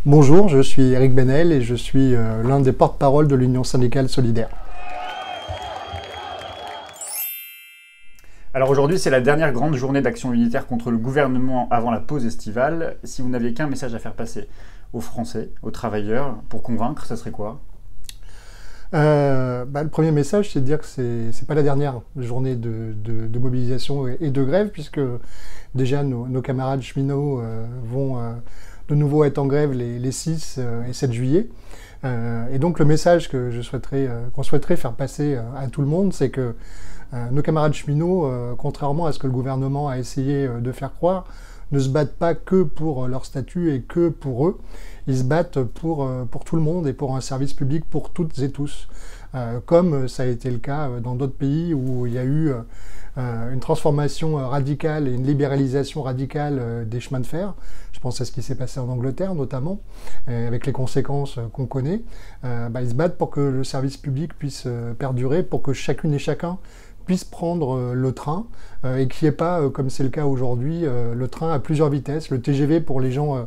Bonjour, je suis Eric Benel et je suis l'un des porte-parole de l'Union syndicale solidaire. Alors aujourd'hui, c'est la dernière grande journée d'action unitaire contre le gouvernement avant la pause estivale. Si vous n'aviez qu'un message à faire passer aux Français, aux travailleurs, pour convaincre, ça serait quoi ? Le premier message, c'est de dire que c'est pas la dernière journée de mobilisation et de grève, puisque déjà nos camarades cheminots vont de nouveau être en grève les 6 et 7 juillet. Et donc le message que qu'on souhaiterait faire passer à tout le monde, c'est que nos camarades cheminots, contrairement à ce que le gouvernement a essayé de faire croire, ne se battent pas que pour leur statut et que pour eux. Ils se battent pour tout le monde et pour un service public pour toutes et tous. Comme ça a été le cas dans d'autres pays où il y a eu une transformation radicale et une libéralisation radicale des chemins de fer. Je pense à ce qui s'est passé en Angleterre notamment, avec les conséquences qu'on connaît. Ils se battent pour que le service public puisse perdurer, pour que chacune et chacun puisse prendre le train et qu'il n'y ait pas, comme c'est le cas aujourd'hui, le train à plusieurs vitesses, le TGV pour les gens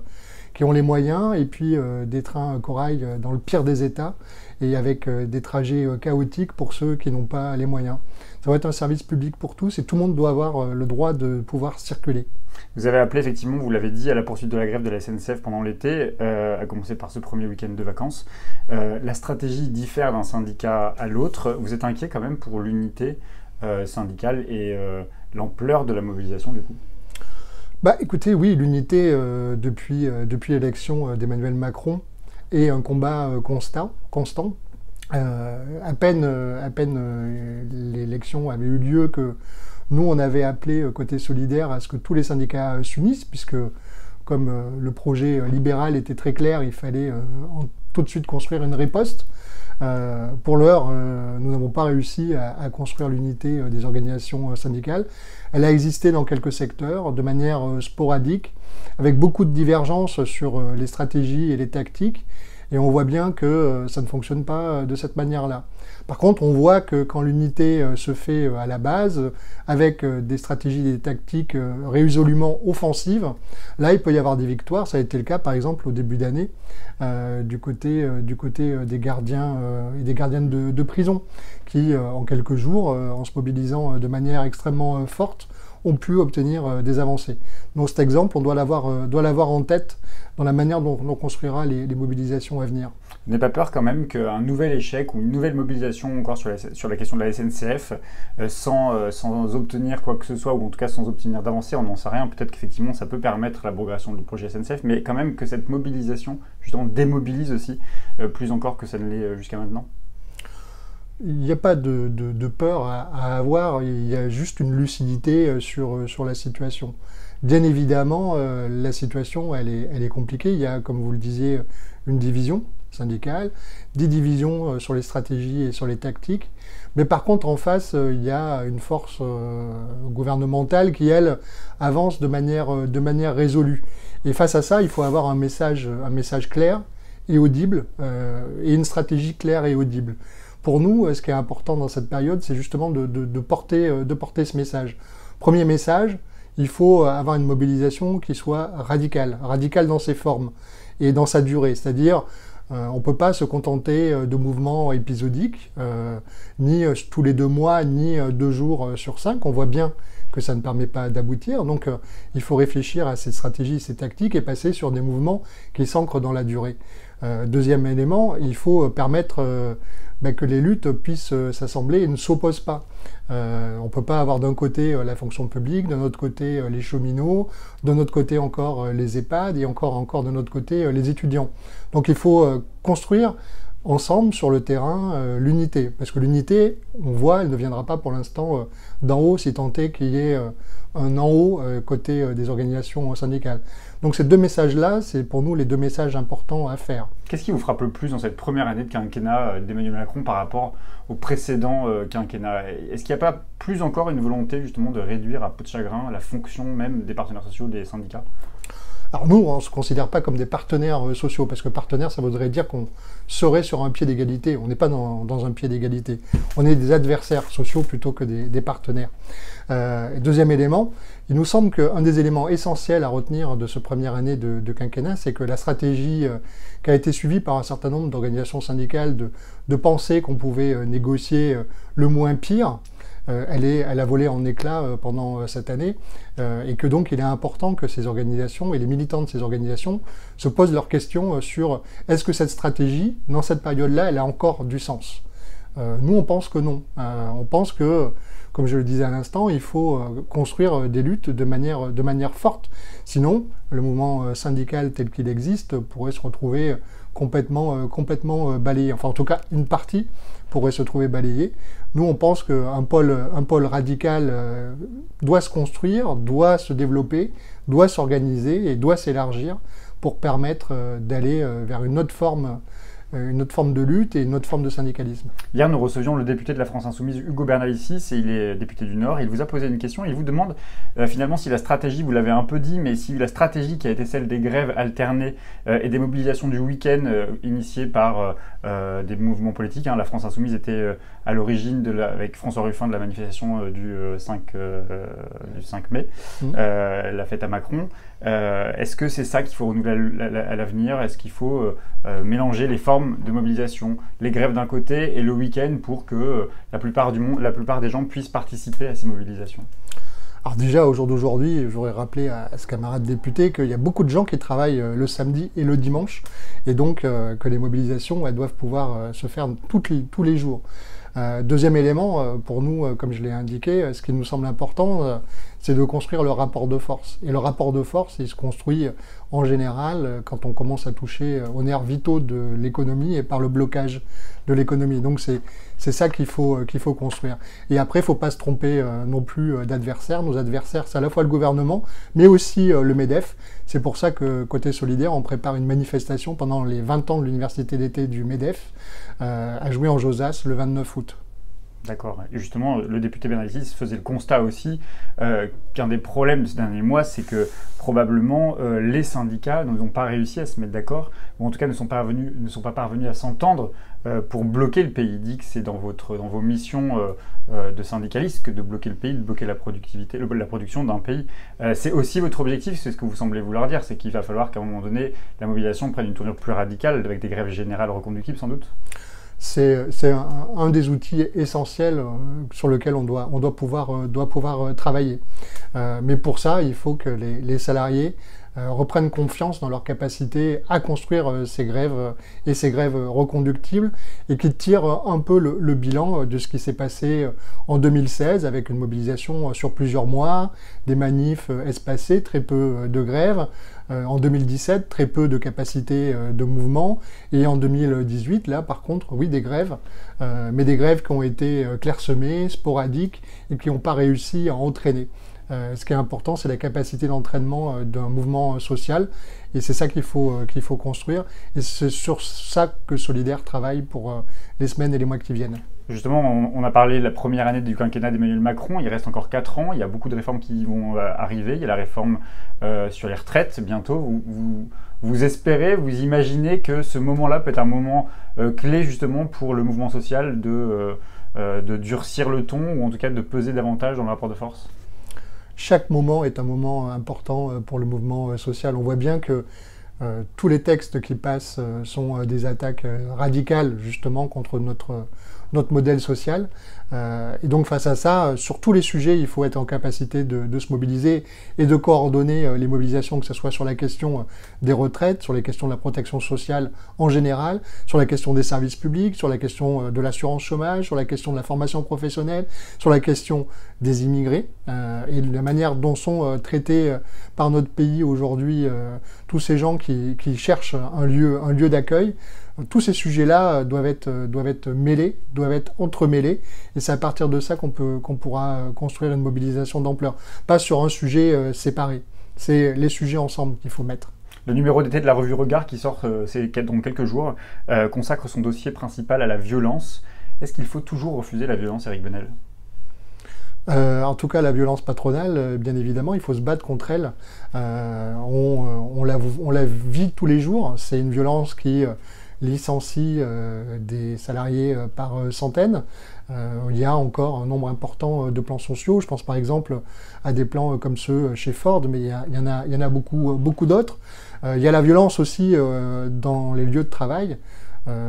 qui ont les moyens, et puis des trains corail dans le pire des états, et avec des trajets chaotiques pour ceux qui n'ont pas les moyens. Ça va être un service public pour tous, et tout le monde doit avoir le droit de pouvoir circuler. Vous avez appelé, effectivement, vous l'avez dit, à la poursuite de la grève de la SNCF pendant l'été, à commencer par ce premier week-end de vacances. La stratégie diffère d'un syndicat à l'autre. Vous êtes inquiet quand même pour l'unité syndicale et l'ampleur de la mobilisation du coup? Écoutez, oui, l'unité depuis l'élection d'Emmanuel Macron est un combat constant. À peine l'élection avait eu lieu que nous, on avait appelé côté solidaire à ce que tous les syndicats s'unissent, puisque comme le projet libéral était très clair, il fallait tout de suite construire une riposte. Pour l'heure, nous n'avons pas réussi à construire l'unité des organisations syndicales. Elle a existé dans quelques secteurs, de manière sporadique, avec beaucoup de divergences sur les stratégies et les tactiques. Et on voit bien que ça ne fonctionne pas de cette manière-là. Par contre, on voit que quand l'unité se fait à la base, avec des stratégies et des tactiques résolument offensives, là, il peut y avoir des victoires. Ça a été le cas, par exemple, au début d'année, du côté des gardiens et des gardiennes de prison, qui, en quelques jours, en se mobilisant de manière extrêmement forte, ont pu obtenir des avancées. Donc cet exemple, on doit l'avoir en tête dans la manière dont on construira les mobilisations à venir. Vous n'avez pas peur quand même qu'un nouvel échec ou une nouvelle mobilisation encore sur la question de la SNCF, sans obtenir quoi que ce soit, ou en tout cas sans obtenir d'avancée, on n'en sait rien, peut-être qu'effectivement ça peut permettre l'abrogation du projet SNCF, mais quand même que cette mobilisation justement démobilise aussi plus encore que ça ne l'est jusqu'à maintenant? Il n'y a pas de peur à avoir, il y a juste une lucidité sur la situation. Bien évidemment, la situation, elle est compliquée. Il y a, comme vous le disiez, une division syndicale, des divisions sur les stratégies et sur les tactiques. Mais par contre, en face, il y a une force gouvernementale qui, elle, avance de manière résolue. Et face à ça, il faut avoir un message clair et audible, et une stratégie claire et audible. Pour nous, ce qui est important dans cette période, c'est justement de porter ce message. Premier message, il faut avoir une mobilisation qui soit radicale dans ses formes et dans sa durée. C'est-à-dire, on ne peut pas se contenter de mouvements épisodiques, ni tous les 2 mois, ni 2 jours sur 5. On voit bien que ça ne permet pas d'aboutir. Donc, il faut réfléchir à ces stratégies, ces tactiques et passer sur des mouvements qui s'ancrent dans la durée. Deuxième élément, il faut permettre que les luttes puissent s'assembler et ne s'opposent pas. On ne peut pas avoir d'un côté la fonction publique, d'un autre côté les cheminots, d'un autre côté encore les EHPAD et encore d'un autre côté les étudiants. Donc il faut construire ensemble sur le terrain l'unité. Parce que l'unité, on voit, elle ne viendra pas pour l'instant d'en haut, si tant est qu'il y ait un en haut côté des organisations syndicales. Donc ces 2 messages-là, c'est pour nous les 2 messages importants à faire. Qu'est-ce qui vous frappe le plus dans cette première année de quinquennat d'Emmanuel Macron par rapport au précédent quinquennat? Est-ce qu'il n'y a pas plus encore une volonté justement de réduire à peau de chagrin la fonction même des partenaires sociaux, des syndicats? Alors nous, on ne se considère pas comme des partenaires sociaux, parce que partenaire, ça voudrait dire qu'on serait sur un pied d'égalité. On n'est pas dans un pied d'égalité. On est des adversaires sociaux plutôt que des partenaires. Deuxième élément, il nous semble qu'un des éléments essentiels à retenir de ce première année de quinquennat, c'est que la stratégie qui a été suivie par un certain nombre d'organisations syndicales de penser qu'on pouvait négocier le moins pire, elle a volé en éclats pendant cette année, et que donc il est important que ces organisations et les militants de ces organisations se posent leurs questions sur est-ce que cette stratégie, dans cette période-là, elle a encore du sens. Nous, on pense que non. On pense que, comme je le disais à l'instant, il faut construire des luttes de manière forte. Sinon, le mouvement syndical tel qu'il existe pourrait se retrouver complètement balayé. Enfin, en tout cas, une partie pourrait se trouver balayée. Nous, on pense qu'un pôle radical doit se construire, doit se développer, doit s'organiser et doit s'élargir pour permettre d'aller vers une autre forme de lutte et une autre forme de syndicalisme. Hier, nous recevions le député de la France Insoumise, Hugo Bernalicis, et il est député du Nord. Il vous a posé une question. Il vous demande finalement si la stratégie, vous l'avez un peu dit, mais si la stratégie qui a été celle des grèves alternées et des mobilisations du week-end initiées par des mouvements politiques. La France Insoumise était à l'origine, avec François Ruffin, de la manifestation du 5 mai, la fête à Macron. Est-ce que c'est ça qu'il faut renouveler à l'avenir? Est-ce qu'il faut mélanger les formes de mobilisation, les grèves d'un côté et le week-end pour que la plupart des gens puissent participer à ces mobilisations? Alors déjà, au jour d'aujourd'hui, j'aurais rappelé à ce camarade député qu'il y a beaucoup de gens qui travaillent le samedi et le dimanche, et donc que les mobilisations elles doivent pouvoir se faire tous les jours. Deuxième élément, pour nous, comme je l'ai indiqué, ce qui nous semble important, c'est de construire le rapport de force. Et le rapport de force, il se construit en général quand on commence à toucher aux nerfs vitaux de l'économie et par le blocage de l'économie. Donc c'est ça qu'il faut construire. Et après, il ne faut pas se tromper non plus d'adversaires. Nos adversaires, c'est à la fois le gouvernement, mais aussi le MEDEF. C'est pour ça que, côté solidaire, on prépare une manifestation pendant les 20 ans de l'université d'été du MEDEF, à jouer en Josas le 29 août. D'accord. Et justement, le député Bernalicis faisait le constat aussi qu'un des problèmes de ces derniers mois, c'est que probablement les syndicats n'ont pas réussi à se mettre d'accord, ou en tout cas ne sont pas parvenus à s'entendre pour bloquer le pays. Il dit que c'est dans vos missions de syndicalistes que de bloquer le pays, de bloquer la productivité, la production d'un pays. C'est aussi votre objectif, c'est ce que vous semblez vouloir dire, c'est qu'il va falloir qu'à un moment donné, la mobilisation prenne une tournure plus radicale, avec des grèves générales reconductibles sans doute? C'est un des outils essentiels sur lesquels on doit pouvoir travailler. Mais pour ça, il faut que les salariés reprennent confiance dans leur capacité à construire ces grèves et ces grèves reconductibles, et qu'ils tirent un peu le bilan de ce qui s'est passé en 2016 avec une mobilisation sur plusieurs mois, des manifs espacés, très peu de grèves. En 2017, très peu de capacité de mouvement, et en 2018, là par contre, oui, des grèves, mais des grèves qui ont été clairsemées, sporadiques, et qui n'ont pas réussi à entraîner. Ce qui est important, c'est la capacité d'entraînement d'un mouvement social, et c'est ça qu'il faut construire, et c'est sur ça que Solidaire travaille pour les semaines et les mois qui viennent. Justement, on a parlé de la première année du quinquennat d'Emmanuel Macron, il reste encore 4 ans, il y a beaucoup de réformes qui vont arriver, il y a la réforme sur les retraites bientôt. Vous espérez, vous imaginez que ce moment-là peut être un moment clé justement pour le mouvement social de durcir le ton, ou en tout cas de peser davantage dans le rapport de force? Chaque moment est un moment important pour le mouvement social. On voit bien que tous les textes qui passent sont des attaques radicales justement contre notre modèle social. Et donc face à ça, sur tous les sujets, il faut être en capacité de se mobiliser et de coordonner les mobilisations, que ce soit sur la question des retraites, sur les questions de la protection sociale en général, sur la question des services publics, sur la question de l'assurance chômage, sur la question de la formation professionnelle, sur la question des immigrés, et la manière dont sont traités par notre pays aujourd'hui tous ces gens qui cherchent un lieu d'accueil. Tous ces sujets-là doivent être mêlés, doivent être entremêlés, et c'est à partir de ça qu'on pourra construire une mobilisation d'ampleur. Pas sur un sujet séparé. C'est les sujets ensemble qu'il faut mettre. Le numéro d'été de la revue Regard, qui sort dans quelques jours, consacre son dossier principal à la violence. Est-ce qu'il faut toujours refuser la violence, Éric Benel? En tout cas, la violence patronale, bien évidemment, il faut se battre contre elle. On la vit tous les jours. C'est une violence qui licencie des salariés par centaines. Il y a encore un nombre important de plans sociaux. Je pense par exemple à des plans comme ceux chez Ford, mais il y en a beaucoup, beaucoup d'autres. Il y a la violence aussi dans les lieux de travail.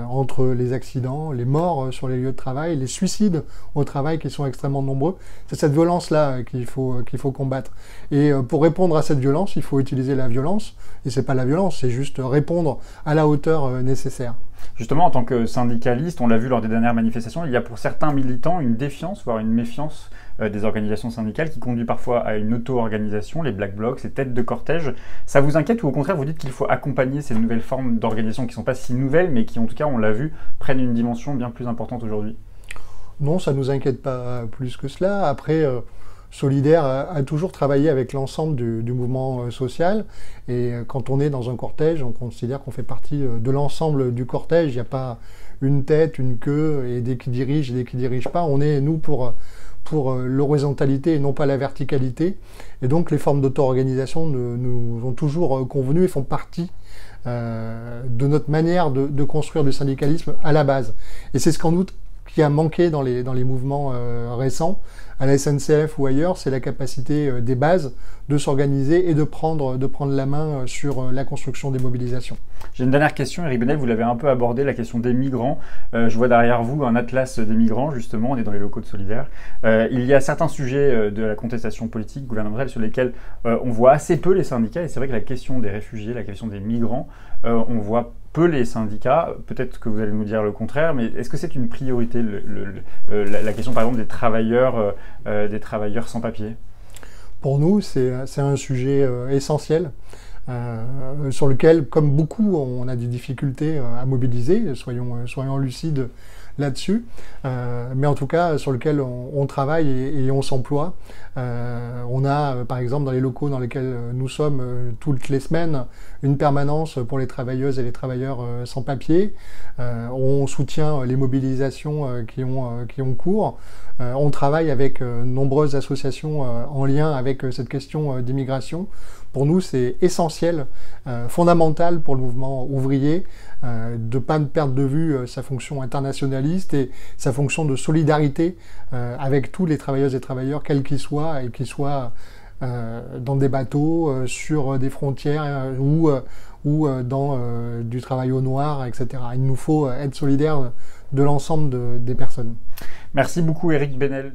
Entre les accidents, les morts sur les lieux de travail, les suicides au travail qui sont extrêmement nombreux. C'est cette violence-là qu'il faut combattre. Et pour répondre à cette violence, il faut utiliser la violence. Et c'est pas la violence, c'est juste répondre à la hauteur nécessaire. Justement, en tant que syndicaliste, on l'a vu lors des dernières manifestations, il y a pour certains militants une défiance, voire une méfiance des organisations syndicales qui conduit parfois à une auto-organisation, les black blocs, les têtes de cortège. Ça vous inquiète ou au contraire vous dites qu'il faut accompagner ces nouvelles formes d'organisation qui ne sont pas si nouvelles mais qui en tout cas, on l'a vu, prennent une dimension bien plus importante aujourd'hui? Non, ça ne nous inquiète pas plus que cela. Après, Solidaire a toujours travaillé avec l'ensemble du mouvement social. Et quand on est dans un cortège, on considère qu'on fait partie de l'ensemble du cortège. Il n'y a pas une tête, une queue, et des qui dirigent et des qui ne dirigent pas. On est, nous, pour l'horizontalité et non pas la verticalité. Et donc les formes d'auto-organisation nous ont toujours convenu et font partie de notre manière de construire du syndicalisme à la base. Et c'est sans doute qui a manqué dans les mouvements récents, à la SNCF ou ailleurs, c'est la capacité des bases de s'organiser et de prendre la main sur la construction des mobilisations. J'ai une dernière question, Éric Benel, vous l'avez un peu abordé, la question des migrants. Je vois derrière vous un atlas des migrants, justement, on est dans les locaux de Solidaire. Il y a certains sujets de la contestation politique, gouvernementale, sur lesquels on voit assez peu les syndicats, et c'est vrai que la question des réfugiés, la question des migrants, on voit peu les syndicats, peut-être que vous allez nous dire le contraire, mais est-ce que c'est une priorité, la question par exemple des travailleurs sans papier? Pour nous, c'est un sujet essentiel, sur lequel, comme beaucoup, on a des difficultés à mobiliser, soyons lucides là-dessus, mais en tout cas sur lequel on travaille et on s'emploie. On a par exemple dans les locaux dans lesquels nous sommes toutes les semaines une permanence pour les travailleuses et les travailleurs sans papier. On soutient les mobilisations qui ont cours. On travaille avec nombreuses associations en lien avec cette question d'immigration. Pour nous, c'est essentiel, fondamental pour le mouvement ouvrier, de ne pas perdre de vue sa fonction internationaliste et sa fonction de solidarité avec tous les travailleuses et travailleurs, quels qu'ils soient, et qu'ils soient dans des bateaux, sur des frontières ou dans du travail au noir, etc. Il nous faut être solidaires de l'ensemble des personnes. Merci beaucoup Éric Benel.